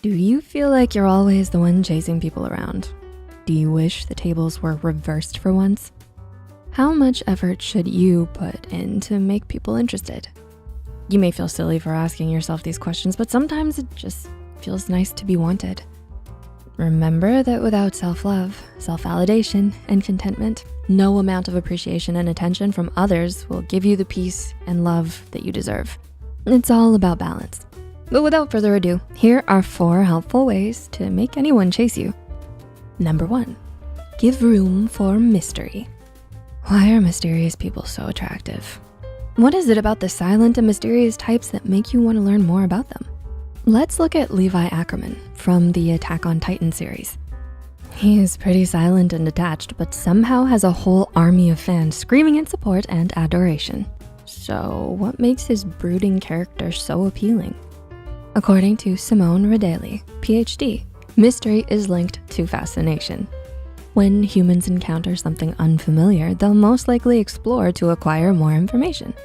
Do you feel like you're always the one chasing people around? Do you wish the tables were reversed for once? How much effort should you put in to make people interested? You may feel silly for asking yourself these questions, but sometimes it just feels nice to be wanted. Remember that without self-love, self-validation, and contentment, no amount of appreciation and attention from others will give you the peace and love that you deserve. It's all about balance. But without further ado, here are 4 helpful ways to make anyone chase you. Number 1, give room for mystery. Why are mysterious people so attractive? What is it about the silent and mysterious types that make you want to learn more about them? Let's look at Levi Ackerman from the Attack on Titan series. He is pretty silent and detached, but somehow has a whole army of fans screaming in support and adoration. So what makes his brooding character so appealing? According to Simone Radeli, PhD, mystery is linked to fascination. When humans encounter something unfamiliar, they'll most likely explore to acquire more information.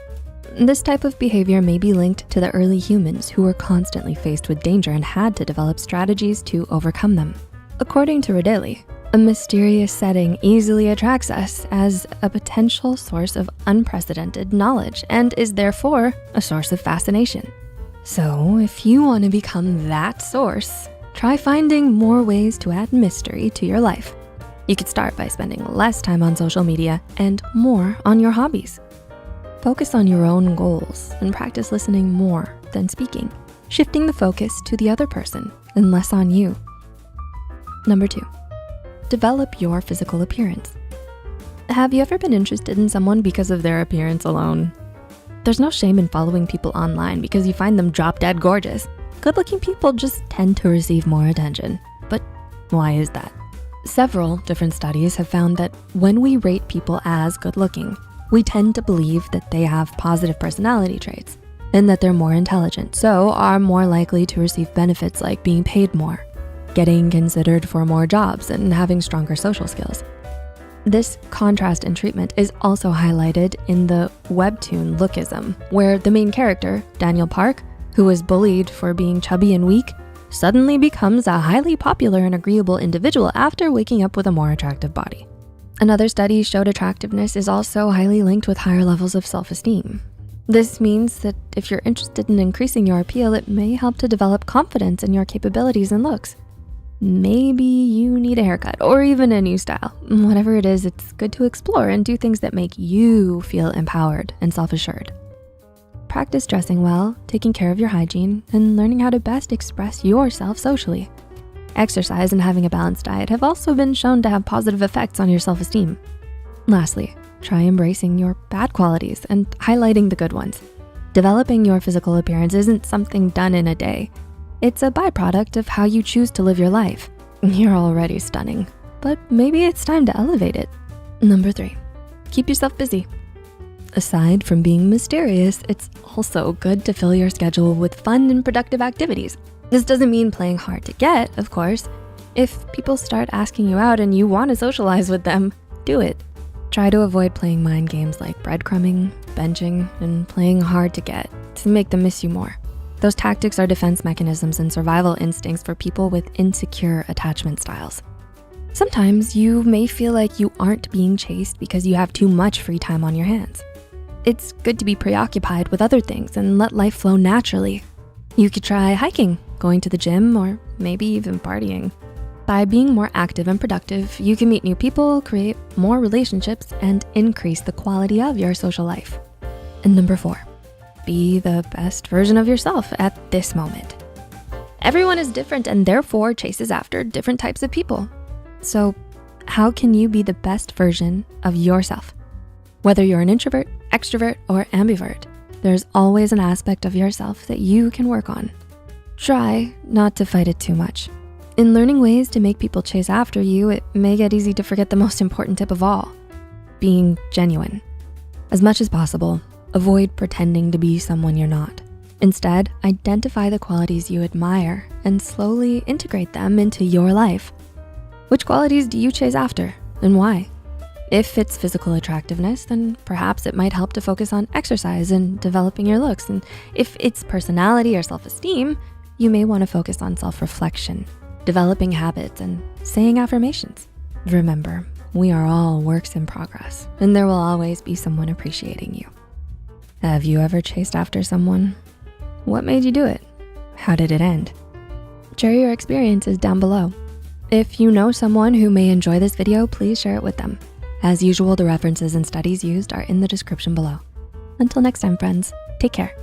This type of behavior may be linked to the early humans who were constantly faced with danger and had to develop strategies to overcome them. According to Radeli, a mysterious setting easily attracts us as a potential source of unprecedented knowledge and is therefore a source of fascination. So if you want to become that source, try finding more ways to add mystery to your life. You could start by spending less time on social media and more on your hobbies. Focus on your own goals and practice listening more than speaking, shifting the focus to the other person and less on you. Number 2, develop your physical appearance. Have you ever been interested in someone because of their appearance alone? There's no shame in following people online because you find them drop dead gorgeous. Good-looking people just tend to receive more attention. But why is that? Several different studies have found that when we rate people as good-looking, we tend to believe that they have positive personality traits and that they're more intelligent, so are more likely to receive benefits like being paid more, getting considered for more jobs, and having stronger social skills. This contrast in treatment is also highlighted in the webtoon Lookism, where the main character, Daniel Park, who was bullied for being chubby and weak, suddenly becomes a highly popular and agreeable individual after waking up with a more attractive body. Another study showed attractiveness is also highly linked with higher levels of self-esteem. This means that if you're interested in increasing your appeal, it may help to develop confidence in your capabilities and looks. Maybe you need a haircut or even a new style. Whatever it is, it's good to explore and do things that make you feel empowered and self-assured. Practice dressing well, taking care of your hygiene, and learning how to best express yourself socially. Exercise and having a balanced diet have also been shown to have positive effects on your self-esteem. Lastly, try embracing your bad qualities and highlighting the good ones. Developing your physical appearance isn't something done in a day. It's a byproduct of how you choose to live your life. You're already stunning, but maybe it's time to elevate it. Number 3, keep yourself busy. Aside from being mysterious, it's also good to fill your schedule with fun and productive activities. This doesn't mean playing hard to get, of course. If people start asking you out and you want to socialize with them, do it. Try to avoid playing mind games like breadcrumbing, benching, and playing hard to get to make them miss you more. Those tactics are defense mechanisms and survival instincts for people with insecure attachment styles. Sometimes you may feel like you aren't being chased because you have too much free time on your hands. It's good to be preoccupied with other things and let life flow naturally. You could try hiking, going to the gym, or maybe even partying. By being more active and productive, you can meet new people, create more relationships, and increase the quality of your social life. And number 4, be the best version of yourself at this moment. Everyone is different and therefore chases after different types of people. So how can you be the best version of yourself? Whether you're an introvert, extrovert, or ambivert, there's always an aspect of yourself that you can work on. Try not to fight it too much. In learning ways to make people chase after you, it may get easy to forget the most important tip of all, being genuine. As much as possible, avoid pretending to be someone you're not. Instead, identify the qualities you admire and slowly integrate them into your life. Which qualities do you chase after and why? If it's physical attractiveness, then perhaps it might help to focus on exercise and developing your looks. And if it's personality or self-esteem, You may wanna focus on self-reflection, developing habits, and saying affirmations. Remember, we are all works in progress, and there will always be someone appreciating you. Have you ever chased after someone? What made you do it? How did it end? Share your experiences down below. If you know someone who may enjoy this video, please share it with them. As usual, the references and studies used are in the description below. Until next time, friends, take care.